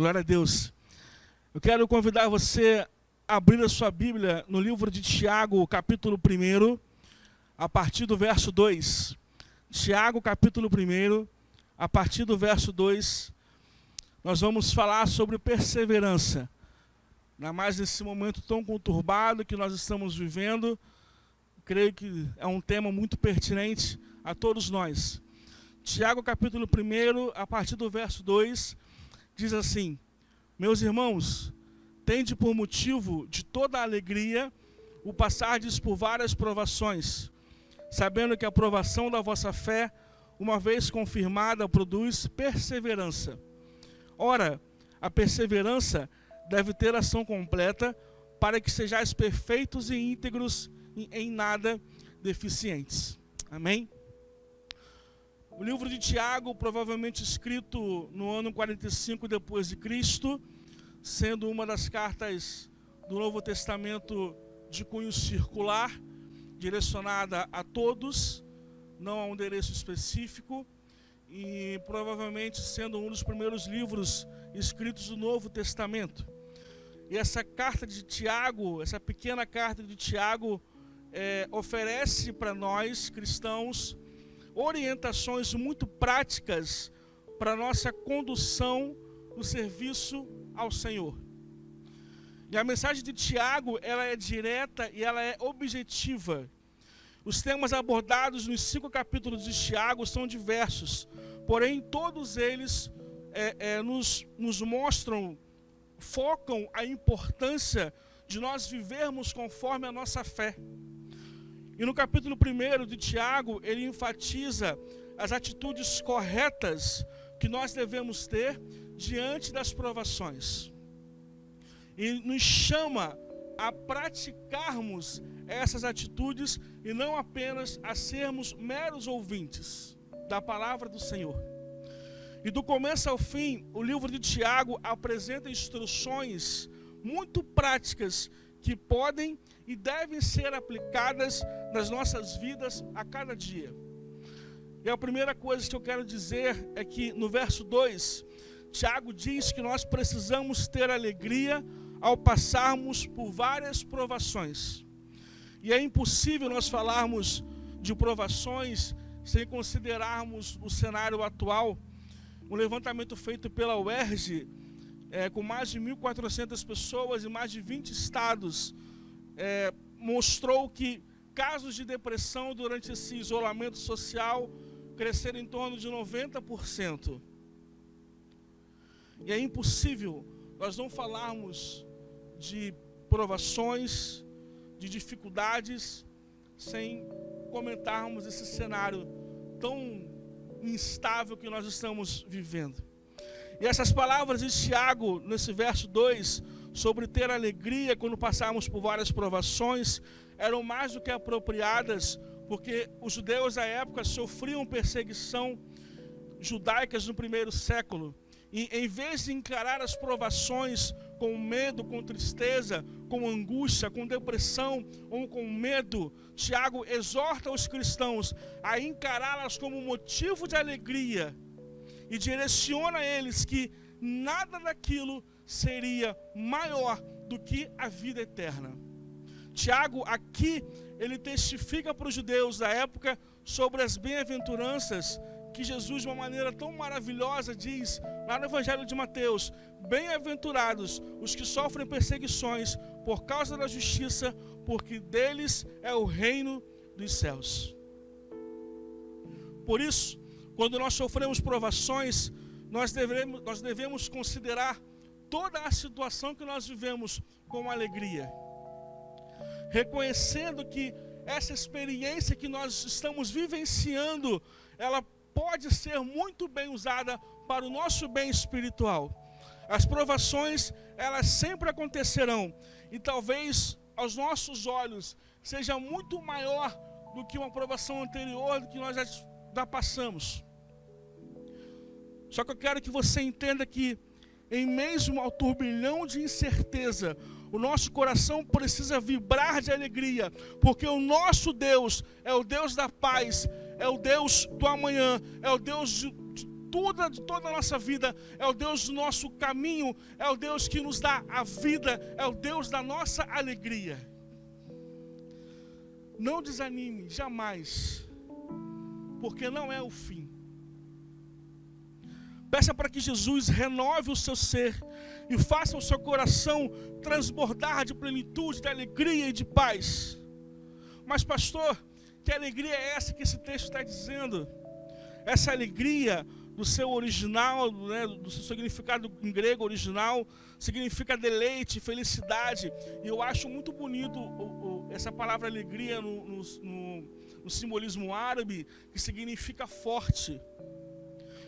Glória a Deus. Eu quero convidar você a abrir a sua Bíblia no livro de Tiago, capítulo 1, a partir do verso 2. Tiago, capítulo 1, a partir do verso 2, nós vamos falar sobre perseverança. Ainda mais nesse momento tão conturbado que nós estamos vivendo, creio que é um tema muito pertinente a todos nós. Tiago, capítulo 1, a partir do verso 2, diz assim: meus irmãos, tende por motivo de toda a alegria o passardes por várias provações, sabendo que a provação da vossa fé, uma vez confirmada, produz perseverança. Ora, a perseverança deve ter ação completa, para que sejais perfeitos e íntegros, em nada deficientes. Amém? O livro de Tiago, provavelmente escrito no ano 45 depois de Cristo, sendo uma das cartas do Novo Testamento de cunho circular, direcionada a todos, não a um endereço específico, e provavelmente sendo um dos primeiros livros escritos do Novo Testamento. E essa carta de Tiago, essa pequena carta de Tiago, oferece para nós, cristãos, orientações muito práticas para a nossa condução no serviço ao Senhor. E a mensagem de Tiago, ela é direta e ela é objetiva. Os temas abordados nos 5 capítulos de Tiago são diversos, porém todos eles nos mostram, focam a importância de nós vivermos conforme a nossa fé. E no capítulo 1 de Tiago, ele enfatiza as atitudes corretas que nós devemos ter diante das provações. E nos chama a praticarmos essas atitudes e não apenas a sermos meros ouvintes da palavra do Senhor. E do começo ao fim, o livro de Tiago apresenta instruções muito práticas que podem e devem ser aplicadas nas nossas vidas a cada dia. E a primeira coisa que eu quero dizer é que no verso 2, Tiago diz que nós precisamos ter alegria ao passarmos por várias provações. E é impossível nós falarmos de provações sem considerarmos o cenário atual. Um levantamento feito pela UERJ, com mais de 1.400 pessoas em mais de 20 estados, mostrou que casos de depressão durante esse isolamento social cresceram em torno de 90%. E é impossível nós não falarmos de provações, de dificuldades, sem comentarmos esse cenário tão instável que nós estamos vivendo. E essas palavras de Tiago, nesse verso 2, sobre ter alegria quando passarmos por várias provações, eram mais do que apropriadas, porque os judeus da época sofriam perseguição judaicas no primeiro século. E em vez de encarar as provações com medo, com tristeza, com angústia, com depressão ou com medo, Tiago exorta os cristãos a encará-las como motivo de alegria e direciona eles que nada daquilo seria maior do que a vida eterna. Tiago aqui, ele testifica para os judeus da época sobre as bem-aventuranças que Jesus, de uma maneira tão maravilhosa, diz lá no Evangelho de Mateus: bem-aventurados os que sofrem perseguições por causa da justiça, porque deles é o reino dos céus. Por isso, quando nós sofremos provações, nós devemos considerar toda a situação que nós vivemos com alegria, reconhecendo que essa experiência que nós estamos vivenciando, ela pode ser muito bem usada para o nosso bem espiritual. As provações, elas sempre acontecerão, e talvez aos nossos olhos seja muito maior do que uma provação anterior, do que nós já passamos. Só que eu quero que você entenda que, em meio ao turbilhão de incerteza, o nosso coração precisa vibrar de alegria, porque o nosso Deus é o Deus da paz, é o Deus do amanhã, é o Deus de toda a nossa vida, é o Deus do nosso caminho, é o Deus que nos dá a vida, é o Deus da nossa alegria. Não desanime, jamais, porque não é o fim. Peça para que Jesus renove o seu ser e faça o seu coração transbordar de plenitude, de alegria e de paz. Mas pastor, que alegria é essa que esse texto está dizendo? Essa alegria do seu original, né, do seu significado em grego original, significa deleite, felicidade. E eu acho muito bonito essa palavra alegria no simbolismo árabe, que significa forte.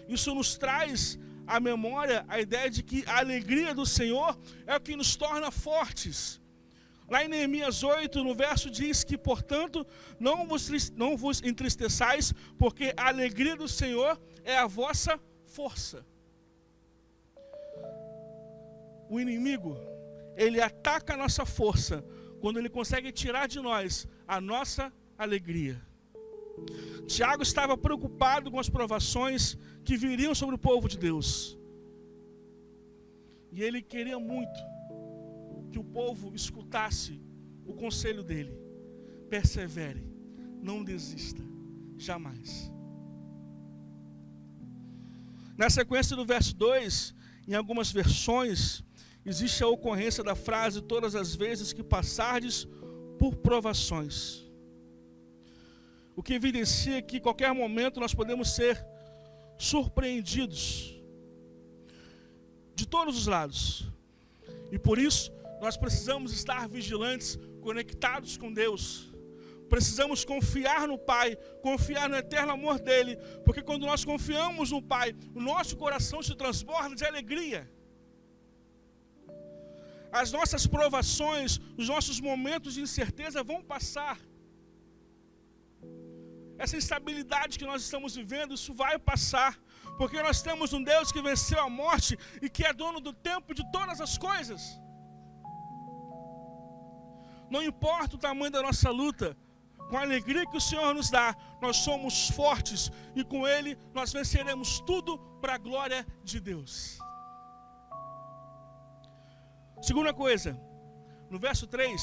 Isso nos traz à memória a ideia de que a alegria do Senhor é o que nos torna fortes. Lá em Neemias 8, no verso diz que, portanto, não vos entristeçais, porque a alegria do Senhor é a vossa força. O inimigo, ele ataca a nossa força quando ele consegue tirar de nós a nossa alegria. Tiago estava preocupado com as provações que viriam sobre o povo de Deus. E ele queria muito que o povo escutasse o conselho dele. Persevere, não desista, jamais. Na sequência do verso 2, em algumas versões, existe a ocorrência da frase todas as vezes que passardes por provações. O que evidencia que em qualquer momento nós podemos ser surpreendidos de todos os lados. E por isso nós precisamos estar vigilantes, conectados com Deus. Precisamos confiar no Pai, confiar no eterno amor dEle, porque quando nós confiamos no Pai, o nosso coração se transborda de alegria. As nossas provações, os nossos momentos de incerteza vão passar. Essa instabilidade que nós estamos vivendo, isso vai passar, porque nós temos um Deus que venceu a morte e que é dono do tempo e de todas as coisas. Não importa o tamanho da nossa luta, com a alegria que o Senhor nos dá, nós somos fortes e com Ele nós venceremos tudo para a glória de Deus. Segunda coisa, no verso 3,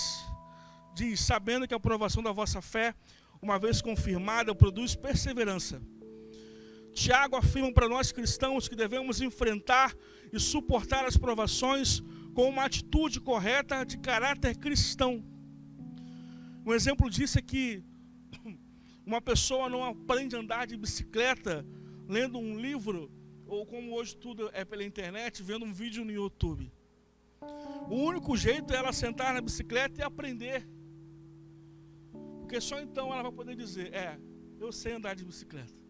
diz, sabendo que a aprovação da vossa fé, uma vez confirmada, produz perseverança. Tiago afirma para nós cristãos que devemos enfrentar e suportar as provações com uma atitude correta de caráter cristão. Um exemplo disso é que uma pessoa não aprende a andar de bicicleta lendo um livro, ou como hoje tudo é pela internet, vendo um vídeo no YouTube. O único jeito é ela sentar na bicicleta e aprender. Porque só então ela vai poder dizer, eu sei andar de bicicleta.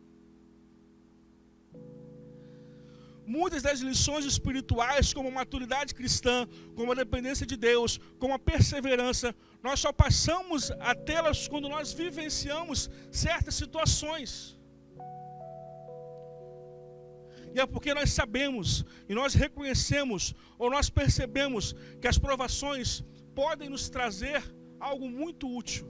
Muitas das lições espirituais, como a maturidade cristã, como a dependência de Deus, como a perseverança, nós só passamos a tê-las quando nós vivenciamos certas situações. E é porque nós sabemos, e nós reconhecemos, ou nós percebemos que as provações podem nos trazer algo muito útil.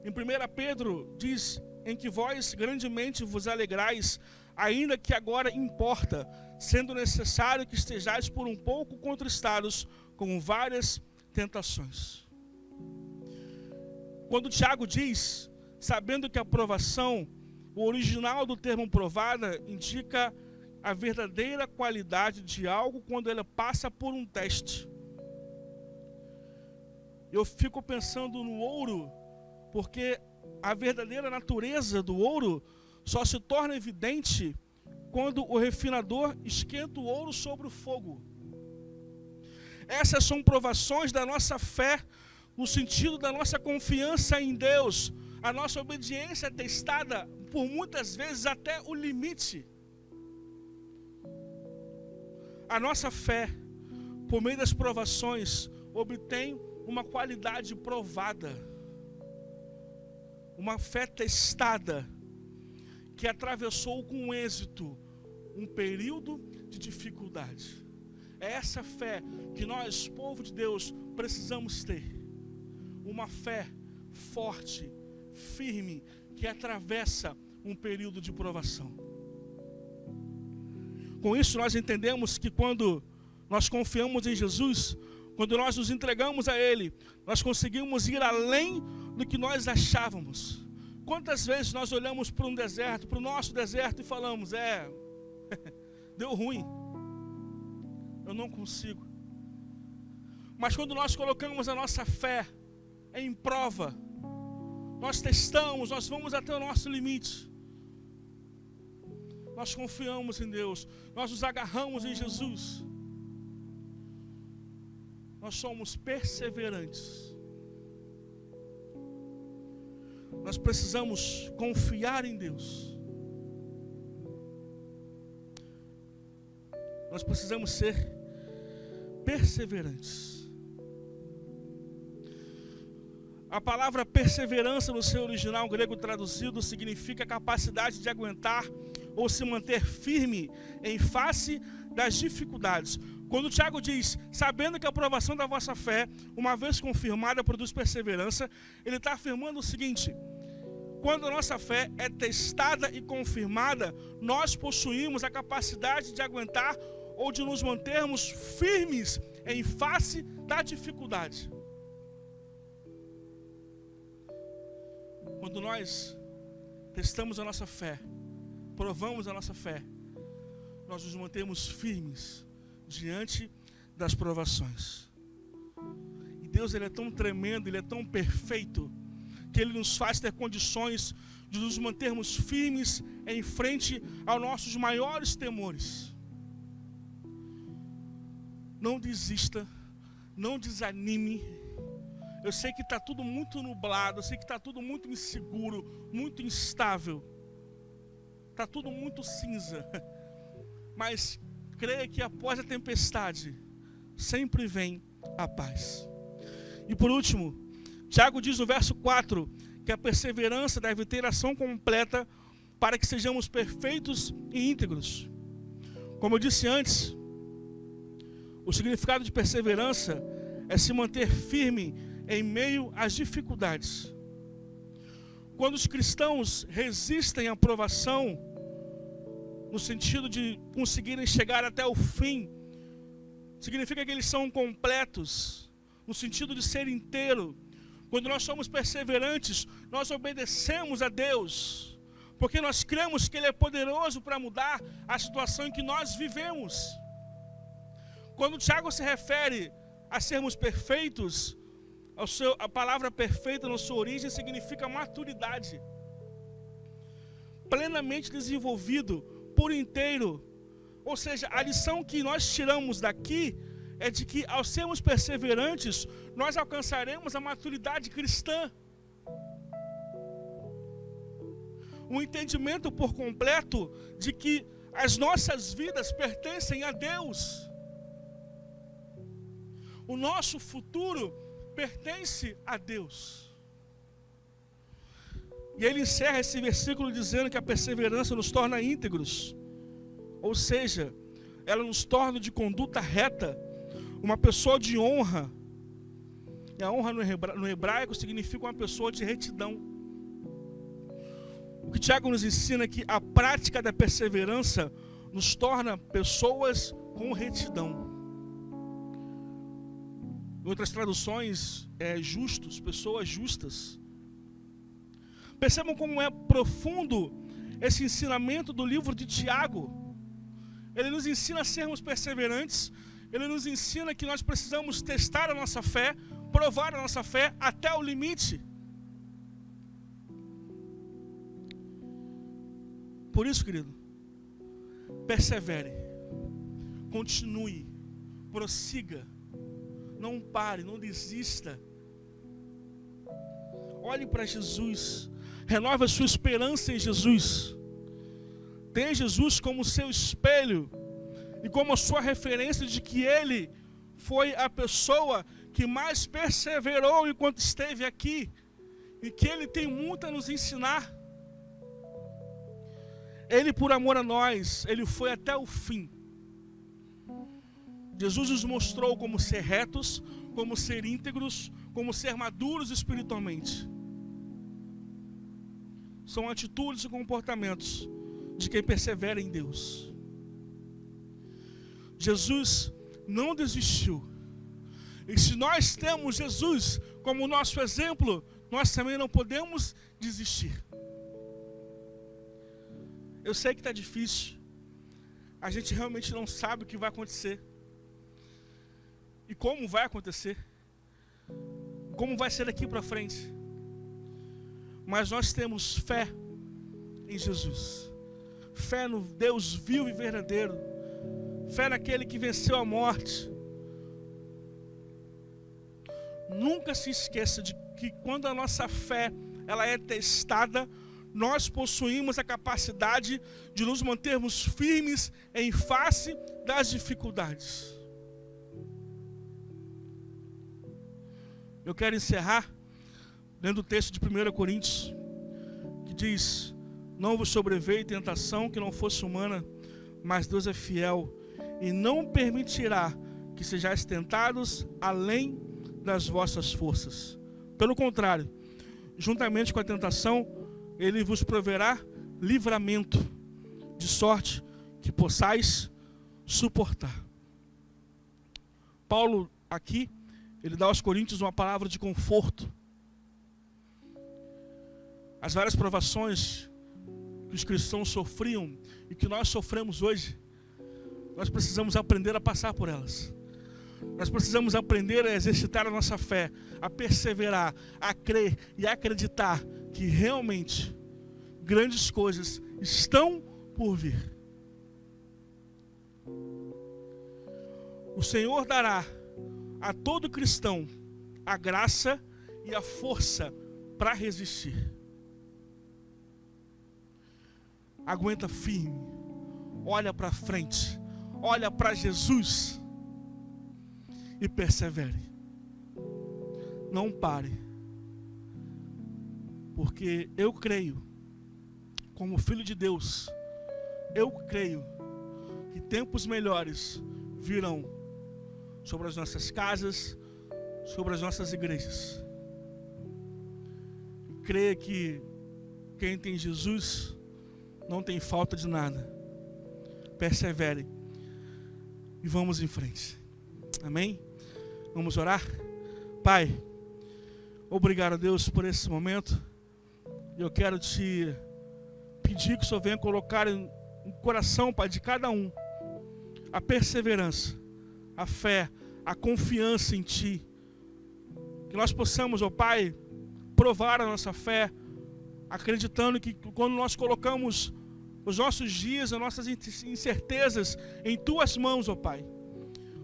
Em 1 Pedro diz, em que vós grandemente vos alegrais, ainda que agora importa, sendo necessário que estejais por um pouco contristados com várias tentações. Quando Tiago diz, sabendo que a provação, o original do termo provada, indica a verdadeira qualidade de algo quando ela passa por um teste. Eu fico pensando no ouro, porque a verdadeira natureza do ouro só se torna evidente quando o refinador esquenta o ouro sobre o fogo. Essas são provações da nossa fé, no sentido da nossa confiança em Deus. A nossa obediência é testada por muitas vezes até o limite. A nossa fé, por meio das provações, obtém uma qualidade provada. Uma fé testada, que atravessou com êxito um período de dificuldade. É essa fé que nós, povo de Deus, precisamos ter. Uma fé forte, firme, que atravessa um período de provação. Com isso nós entendemos que quando nós confiamos em Jesus, quando nós nos entregamos a Ele, nós conseguimos ir além do que nós achávamos. Quantas vezes nós olhamos para um deserto, para o nosso deserto e falamos, deu ruim, eu não consigo. Mas quando nós colocamos a nossa fé em prova, nós testamos, nós vamos até o nosso limite, nós confiamos em Deus, nós nos agarramos em Jesus, nós somos perseverantes. Nós precisamos confiar em Deus. Nós precisamos ser perseverantes. A palavra perseverança no seu original grego traduzido significa capacidade de aguentar ou se manter firme em face das dificuldades. Quando o Tiago diz, sabendo que a aprovação da vossa fé, uma vez confirmada, produz perseverança, ele está afirmando o seguinte: quando a nossa fé é testada e confirmada, nós possuímos a capacidade de aguentar ou de nos mantermos firmes em face da dificuldade. Quando nós testamos a nossa fé, provamos a nossa fé, nós nos mantemos firmes diante das provações. E Deus, Ele é tão tremendo, Ele é tão perfeito, que Ele nos faz ter condições de nos mantermos firmes em frente aos nossos maiores temores. Não desista, não desanime. Eu sei que está tudo muito nublado, eu sei que está tudo muito inseguro, muito instável, está tudo muito cinza, mas creia que após a tempestade sempre vem a paz. E por último, Tiago diz no verso 4 que a perseverança deve ter ação completa para que sejamos perfeitos e íntegros. Como eu disse antes, o significado de perseverança é se manter firme em meio às dificuldades. Quando os cristãos resistem à provação, no sentido de conseguirem chegar até o fim, significa que eles são completos, no sentido de ser inteiro. Quando nós somos perseverantes, nós obedecemos a Deus, porque nós cremos que Ele é poderoso para mudar a situação em que nós vivemos. Quando o Tiago se refere a sermos perfeitos, a palavra perfeita na sua origem significa maturidade, plenamente desenvolvido, por inteiro. Ou seja, a lição que nós tiramos daqui é de que ao sermos perseverantes, nós alcançaremos a maturidade cristã. Um entendimento por completo de que as nossas vidas pertencem a Deus. O nosso futuro pertence a Deus. E ele encerra esse versículo dizendo que a perseverança nos torna íntegros. Ou seja, ela nos torna de conduta reta, uma pessoa de honra. E a honra no hebraico significa uma pessoa de retidão. O que Tiago nos ensina é que a prática da perseverança nos torna pessoas com retidão. Em outras traduções, justos, pessoas justas. Percebam como é profundo esse ensinamento do livro de Tiago. Ele nos ensina a sermos perseverantes. Ele nos ensina que nós precisamos testar a nossa fé, provar a nossa fé até o limite. Por isso, querido, persevere, continue, prossiga, não pare, não desista. Olhe para Jesus, renove a sua esperança em Jesus. Tenha Jesus como seu espelho e como a sua referência de que Ele foi a pessoa que mais perseverou enquanto esteve aqui e que Ele tem muito a nos ensinar. Ele, por amor a nós, Ele foi até o fim. Jesus nos mostrou como ser retos, como ser íntegros, como ser maduros espiritualmente. São atitudes e comportamentos de quem persevera em Deus. Jesus não desistiu. E se nós temos Jesus como nosso exemplo, nós também não podemos desistir. Eu sei que está difícil. A gente realmente não sabe o que vai acontecer. E como vai acontecer. Como vai ser daqui para frente. Mas nós temos fé em Jesus. Fé no Deus vivo e verdadeiro. Fé naquele que venceu a morte. Nunca se esqueça de que quando a nossa fé ela é testada, nós possuímos a capacidade de nos mantermos firmes em face das dificuldades. Eu quero encerrar lendo o texto de 1 Coríntios, que diz: não vos sobreveio tentação que não fosse humana, mas Deus é fiel e não permitirá que sejais tentados além das vossas forças. Pelo contrário, juntamente com a tentação, Ele vos proverá livramento, de sorte que possais suportar. Paulo aqui, ele dá aos Coríntios uma palavra de conforto. As várias provações que os cristãos sofriam e que nós sofremos hoje, nós precisamos aprender a passar por elas. Nós precisamos aprender a exercitar a nossa fé, a perseverar, a crer e a acreditar que realmente grandes coisas estão por vir. O Senhor dará a todo cristão a graça e a força para resistir. Aguenta firme, olha para frente, olha para Jesus e persevere. Não pare, porque eu creio, como filho de Deus, eu creio que tempos melhores virão sobre as nossas casas, sobre as nossas igrejas. E creia que quem tem Jesus não tem falta de nada. Persevere e vamos em frente. Amém? Vamos orar? Pai, obrigado a Deus por esse momento. Eu quero te pedir que o Senhor venha colocar no coração, Pai, de cada um a perseverança, a fé, a confiança em Ti. Que nós possamos, ó Pai, provar a nossa fé, acreditando que quando nós colocamos os nossos dias, as nossas incertezas em Tuas mãos, ó Pai,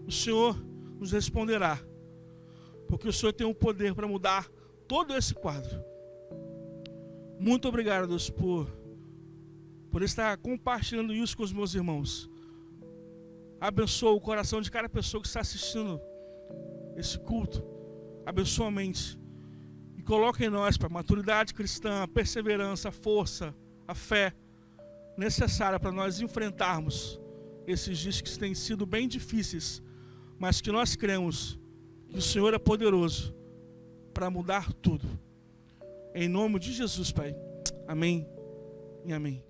o Senhor nos responderá, porque o Senhor tem o poder para mudar todo esse quadro. Muito obrigado, Deus, por estar compartilhando isso com os meus irmãos. Abençoa o coração de cada pessoa que está assistindo esse culto. Abençoa a mente. E coloca em nós, Pai, maturidade cristã, a perseverança, a força, a fé necessária para nós enfrentarmos esses dias que têm sido bem difíceis, mas que nós cremos que o Senhor é poderoso para mudar tudo. Em nome de Jesus, Pai. Amém e amém.